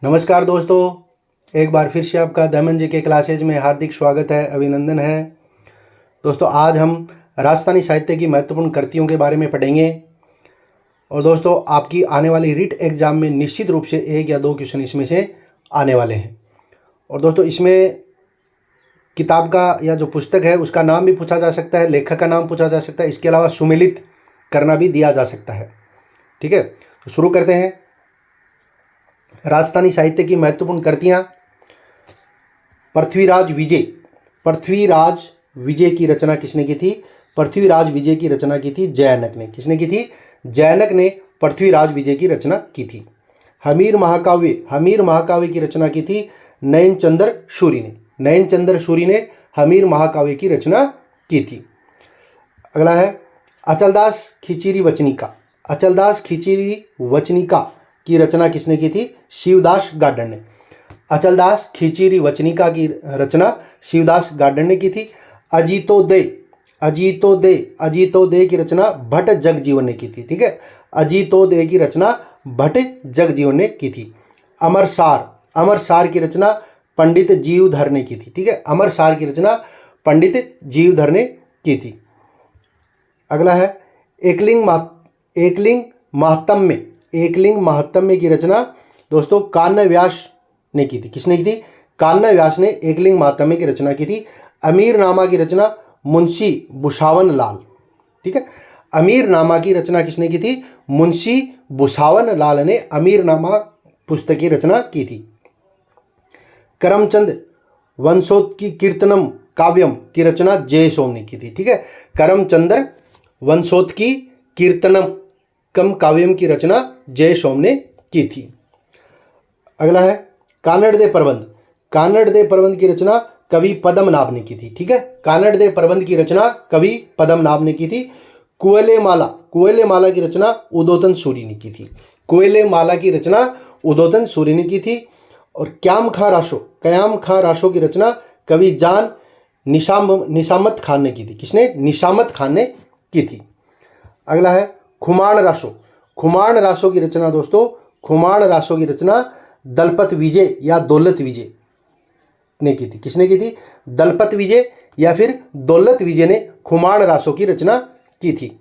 नमस्कार दोस्तों, एक बार फिर से आपका दमन जी के क्लासेज में हार्दिक स्वागत है, अभिनंदन है। दोस्तों, आज हम राजस्थानी साहित्य की महत्वपूर्ण कृतियों के बारे में पढ़ेंगे। और दोस्तों, आपकी आने वाली रिट एग्जाम में निश्चित रूप से 1 या 2 क्वेश्चन इसमें से आने वाले हैं। और दोस्तों, इसमें किताब का या जो पुस्तक है उसका नाम भी पूछा जा सकता है, लेखक का नाम पूछा जा सकता है, इसके अलावा सुमेलित करना भी दिया जा सकता है। ठीक है, तो शुरू करते हैं। राजस्थानी साहित्य की महत्वपूर्ण कृतियाँ। पृथ्वीराज विजय। पृथ्वीराज विजय की रचना किसने की थी? पृथ्वीराज विजय की रचना की थी जैनक ने। किसने की थी? जैनक ने पृथ्वीराज विजय की रचना की थी। हमीर महाकाव्य। हमीर महाकाव्य की रचना की थी नयनचंद्र सूरि ने। नयनचंद्र सूरि ने हमीर महाकाव्य की रचना की थी। अगला है अचलदास खिचीरी वचनिका। अचलदास खिचीरी वचनिका की रचना किसने की थी? शिवदास गार्डन ने। अचलदास खिचीरी वचनिका की रचना शिवदास गार्डन ने की थी। अजीतोदय। अजीतोदय। अजीतोदय की रचना भट्ट जगजीवन ने की थी। ठीक है, अजीतोदय की रचना भट्ट जगजीवन ने की थी। अमरसार। अमरसार की रचना पंडित जीवधर ने की थी। ठीक है, अमरसार की रचना पंडित जीवधर ने की थी। अगला है एकलिंग महात्म्य। एकलिंग महात्म्य की रचना दोस्तों कान्य व्यास ने की थी। किसने की थी? कान्य व्यास ने एकलिंग महात्म्य की रचना की थी। अमीरनामा की रचना मुंशी भुसावन लाल। ठीक है, अमीरनामा की रचना किसने की थी? मुंशी भुसावन लाल ने अमीरनामा पुस्तक की रचना की थी। करमचंद वंशोत्की कीर्तनम काव्यम की रचना जय सोम ने की थी। ठीक है, करमचंद्र वंशोत्की कीर्तनम कम काव्यम की रचना जय सोम ने की थी। अगला है कानड़ दे प्रबंध। कानड़ दे प्रबंध की रचना कवि पद्मनाभ ने की थी। ठीक है, कानड़ दे प्रबंध की रचना कवि पद्मनाभ ने की थी। कुवले माला। कुवले माला की रचना उदोतन सूरि ने की थी। कुवले माला की रचना उदोतन सूरि ने की थी। और क्याम खां राशो। क्याम खां राशो की रचना कवि जान निशामत खान ने की थी। किसने? निशामत खान ने की थी। अगला है खुमाण राशो। खुमाण राशो की रचना दोस्तों, खुमाण राशो की रचना दलपत विजय या दौलत विजय ने की थी। किसने की थी? दलपत विजय या फिर दौलत विजय ने खुमाण राशो की रचना की थी।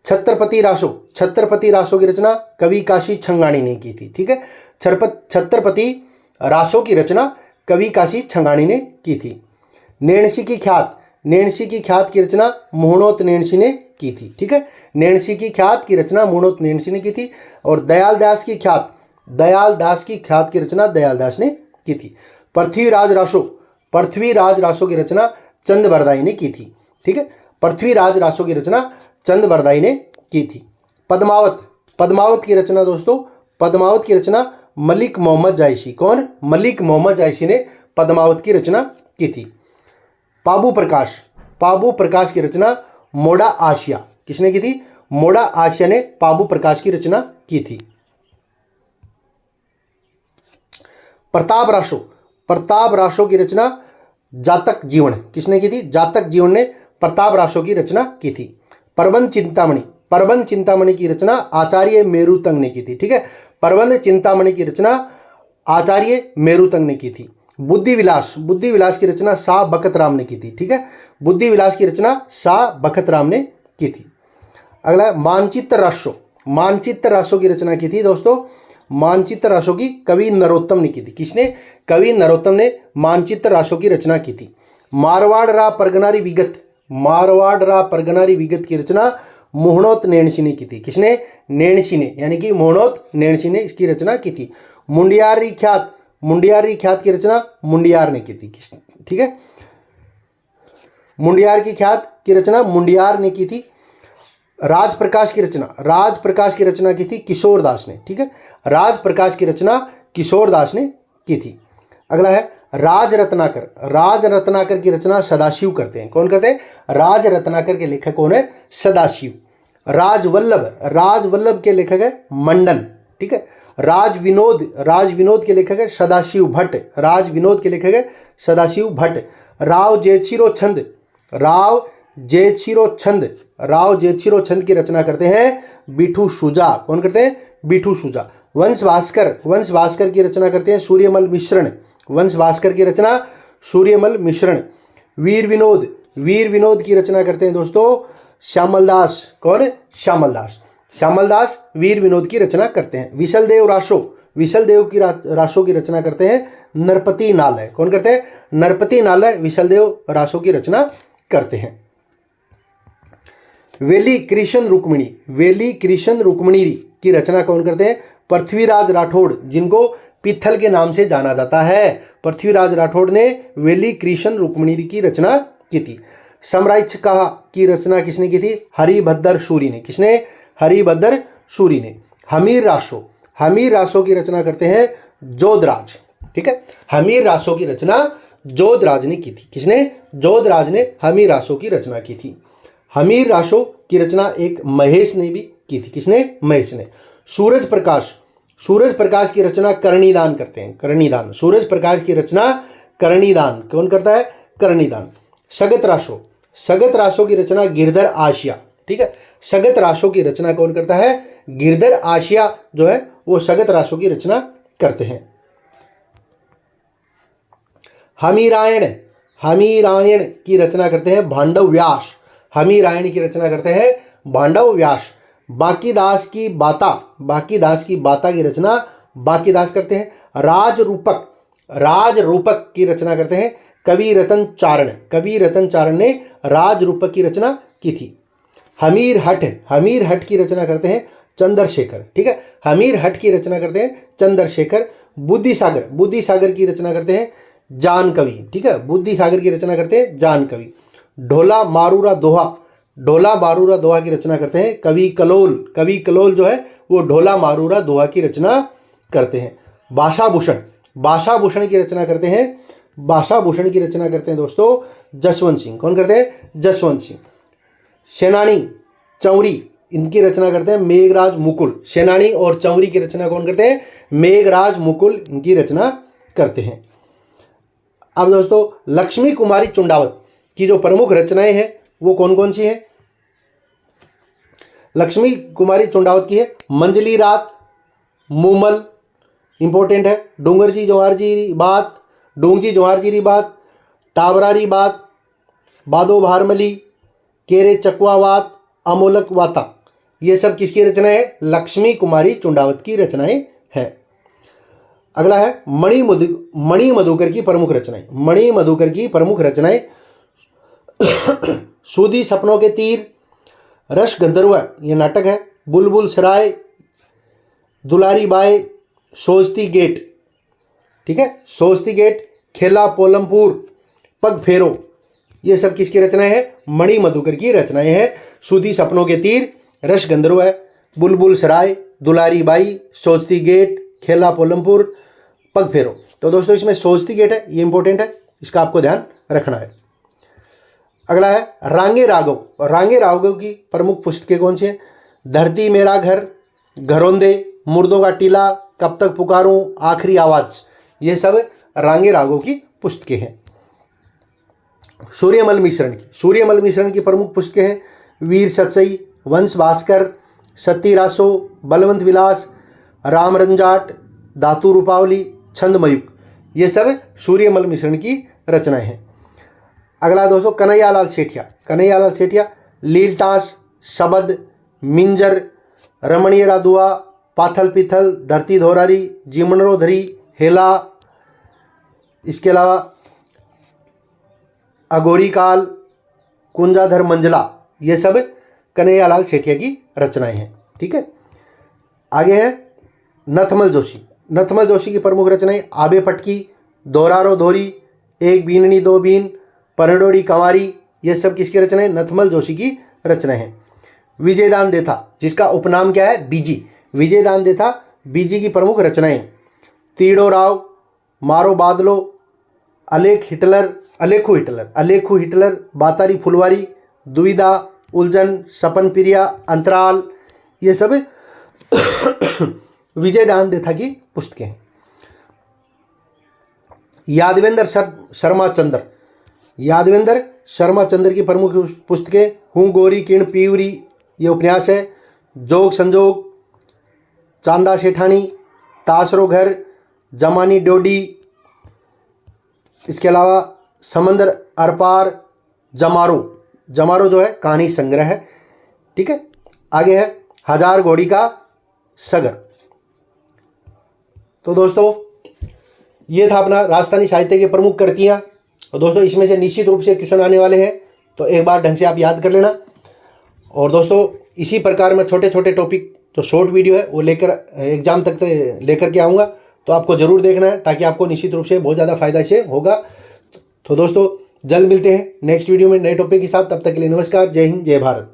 छत्रपति राशो। छत्रपति राशो की रचना कवि काशी छंगाणी ने की थी। ठीक है, छत्रपति राशो की रचना कवि काशी छंगाणी ने की थी। नेणसी की ख्यात। नेणसी की ख्यात की रचना मोहनोत नेणसी ने की थी। ठीक है, नेणसी की ख्यात की रचना मोहनोत नेणसी ने की थी। और दयालदास की ख्यात। दयालदास की ख्यात की रचना दयालदास ने की थी। पृथ्वीराज राशो। पृथ्वीराज राशो की रचना चंदबरदाई ने की थी। ठीक है, पृथ्वीराज राशो की रचना चंदबरदाई ने की थी। पद्मावत। पद्मावत की रचना दोस्तों, पद्मावत की रचना मलिक मोहम्मद जायसी। कौन? मलिक मोहम्मद जायसी ने पद्मावत की रचना की थी। पाबू प्रकाश। पाबू प्रकाश की रचना मोड़ा आशिया। किसने की थी? मोड़ा आशिया ने पाबू प्रकाश की रचना की थी। प्रताप राशो। प्रताप राशो की रचना जातक जीवन। किसने की थी? जातक जीवन ने प्रताप राशो की रचना की थी। प्रबंध चिंतामणि। प्रबंध चिंतामणि की रचना आचार्य मेरुतंग ने की थी। ठीक है, प्रबंध चिंतामणि की रचना आचार्य मेरुतंग ने की थी। बुद्धि विलास। बुद्धि विलास की रचना शाह बखत राम ने की थी। ठीक है, बुद्धि विलास की रचना शाह बखत राम ने की थी। अगला मानचित्र राशो। मानचित्र राशो की रचना की थी दोस्तों, मानचित्र राशो की कवि नरोत्तम ने की थी। किसने? कवि नरोत्तम ने मानचित्र राशो की रचना की थी। मारवाड़ रा परगनारी विगत। मारवाड़ रा परगनारी विगत की रचना मोहनोत नेणसी ने की थी। किसने? नेणसी ने, यानी कि मोहनोत नेणसी ने इसकी रचना की थी। मुंडियारी ख्यात। मुंडियारी ख्यात की रचना मुंडियार ने की थी। ठीक है, मुंडियार की ख्यात की रचना मुंडियार ने की थी। राजप्रकाश की रचना। राजप्रकाश की रचना की थी किशोरदास ने। ठीक है, राजप्रकाश की रचना किशोरदास ने की थी। अगला है राज रत्नाकर। राज रत्नाकर की रचना सदाशिव करते हैं। कौन करते हैं? राज रत्नाकर के लेखक कौन है? सदाशिव। राजवल्लभ। राजवल्लभ के लेखक है मंडन। ठीक है, राज विनोद। राज विनोद के लेखक है सदाशिव भट्ट। राज विनोद के लेखक है सदाशिव भट्ट। राव जेतशिरो छंद। राव जेतशिरो छंद। राव जेतशिरो छंद की रचना करते हैं बिठू सुजा। कौन करते हैं? बिठू सुजा। वंश भास्कर की रचना करते हैं सूर्यमल मिश्रण। वंश भास्कर की रचना सूर्यमल मिश्रण। वीर विनोद की रचना करते हैं दोस्तों श्यामल दास। कौन? श्यामल दास। श्यामल दास वीर विनोद की रचना करते हैं। विशलदेव की रासों की रचना करते हैं नरपति नालय। कौन करते हैं? नरपति नालय विशलदेव रासों की रचना करते हैं। वेली कृष्ण रुक्मिणी की रचना कौन करते हैं? पृथ्वीराज राठौड़, जिनको पित्थल के नाम से जाना जाता है। पृथ्वीराज राठौड़ ने वेली कृष्ण रुक्मिणी की रचना की थी। समराइच्छिका की रचना किसने की थी? हरिभद्र सूरी ने। किसने? हरिभद्र सूरी ने। हमीर रासों की रचना करते हैं जोधराज। ठीक है, हमीर रासों की रचना जोधराज ने की थी। किसने? जोधराज ने हमीर रासों की रचना की थी। हमीर रासों की रचना एक महेश ने भी की थी। किसने? महेश ने। सूरज प्रकाश की रचना करणीदान करते हैं। करणीदान। सूरज प्रकाश की रचना करणीदान कौन करता है? करणीदान। सगत रासों की रचना गिरधर आशिया। ठीक है, सगत रासों की रचना कौन करता है? गिरधर आशिया जो है वो सगत रासों की रचना करते हैं। हमीरायण की रचना करते हैं भांडव व्यास। हमीरायण की रचना करते हैं भांडव व्यास। बांकीदास की बाता की रचना बांकीदास करते हैं। राजरूपक की रचना करते हैं कवि रतन चारण ने राजरूपक की रचना की थी। हमीर हट की रचना करते हैं चंद्रशेखर। ठीक है, हमीर हट की रचना करते हैं चंद्रशेखर। बुद्धिसागर की रचना करते हैं जानकवि। ठीक है, बुद्धिसागर की रचना करते हैं जानकवि। ढोला मारूरा दोहा की रचना करते हैं कवि कलोल जो है वो ढोला मारूरा दोहा की रचना करते हैं। भाषाभूषण की रचना करते हैं दोस्तों जसवंत सिंह। कौन करते हैं? जसवंत सिंह। सेनानी चौरी इनकी रचना करते हैं मेघराज मुकुल। सेनानी और चौरी की रचना कौन करते हैं? मेघराज मुकुल इनकी रचना करते हैं। अब दोस्तों लक्ष्मी कुमारी चुंडावत की जो प्रमुख रचनाएं हैं वो कौन कौन सी हैं? लक्ष्मी कुमारी चुंडावत की है मंजली रात, मूमल इंपॉर्टेंट है, डूंगरजी जवारजी बात, डूंगजी जवारजी बात, टाबरारी बात, बादो भारमली, केरे चकवावात, अमोलक वाता। ये सब किसकी रचना है? लक्ष्मी कुमारी चुंडावत की रचनाएं हैं। अगला है मणि मधुकर की प्रमुख रचनाएं। सूदी सपनों के तीर, रस गंधर्व ये नाटक है, बुलबुल सराय, दुलारी बाई, सोचती गेट। ठीक है, सोचती गेट, खेला पोलमपुर, पग फेरो, ये सब किसकी रचनाएं हैं? मणि मधुकर की रचनाएं हैं। सूदी सपनों के तीर, रस गंधर्व है, बुलबुल सराय, दुलारी बाई, सोचती गेट, खेला पोलमपुर, पग फेरो। तो दोस्तों इसमें सोचती गेट है, ये इंपॉर्टेंट है, इसका आपको ध्यान रखना है। अगला है रांगे राघव की प्रमुख पुस्तकें कौन सी हैं? धरती मेरा घर, घरौंदे, मुर्दों का टीला, कब तक पुकारूं, आखिरी आवाज, ये सब रांगे राघव की पुस्तकें हैं। सूर्यमल मिश्रण की प्रमुख पुस्तकें हैं वीर सतसई, वंश भास्कर, सती रासो, बलवंत विलास, राम रंजाट, धातु रूपावली, छंद मयूख, ये सब सूर्यमल मिश्रण की रचनाएं हैं। अगला दोस्तों कन्हैयालाल सेठिया, लीलटास, शबद, मिंजर, रमणीय राधुआ, पाथल पिथल, धरती धोरारी, जीमनरोधरी, हेला, इसके अलावा अघोरी काल, कुंजाधर मंजला, ये सब कन्हैयालाल सेठिया की रचनाएं हैं। ठीक है, आगे है नथमल जोशी की प्रमुख रचनाएं आबे पटकी, दोरारो दोरी, एक बीननी दो बीन, परडोड़ी कंवारी, ये सब किसकी रचनाएं? नथमल जोशी की रचनाएं हैं। विजयदान देथा, जिसका उपनाम क्या है? बीजी। विजयदान देथा बीजी की प्रमुख रचनाएं तीड़ो राव, मारो बादलो, अलेखू हिटलर, बातारी फुलवारी, दुविधा, उलझन, सपन प्रिया, अंतराल, ये सब विजयदान देथा की पुस्तकें हैं। यादवेंद्र शर्मा चंद्र की प्रमुख पुस्तकें हूँ गोरी किण पीवरी, ये उपन्यास है। जोग संजोग, चांदा सेठानी, तासरो घर, जमानी डोडी, इसके अलावा समंदर अरपार, जमारो। जमारो जो है कहानी संग्रह है, ठीक है। आगे है हजार घोड़ी का सगर। तो दोस्तों ये था अपना राजस्थानी साहित्य की प्रमुख कृतियाँ। और दोस्तों इसमें से निश्चित रूप से क्वेश्चन आने वाले हैं, तो एक बार ढंग से आप याद कर लेना। और दोस्तों इसी प्रकार मैं छोटे छोटे टॉपिक जो शॉर्ट वीडियो है वो लेकर एग्जाम तक लेकर के आऊँगा, तो आपको ज़रूर देखना है, ताकि आपको निश्चित रूप से बहुत ज़्यादा फायदा से होगा। तो दोस्तों जल्द मिलते हैं नेक्स्ट वीडियो में नए टॉपिक के साथ। तब तक के लिए नमस्कार, जय हिंद, जय भारत।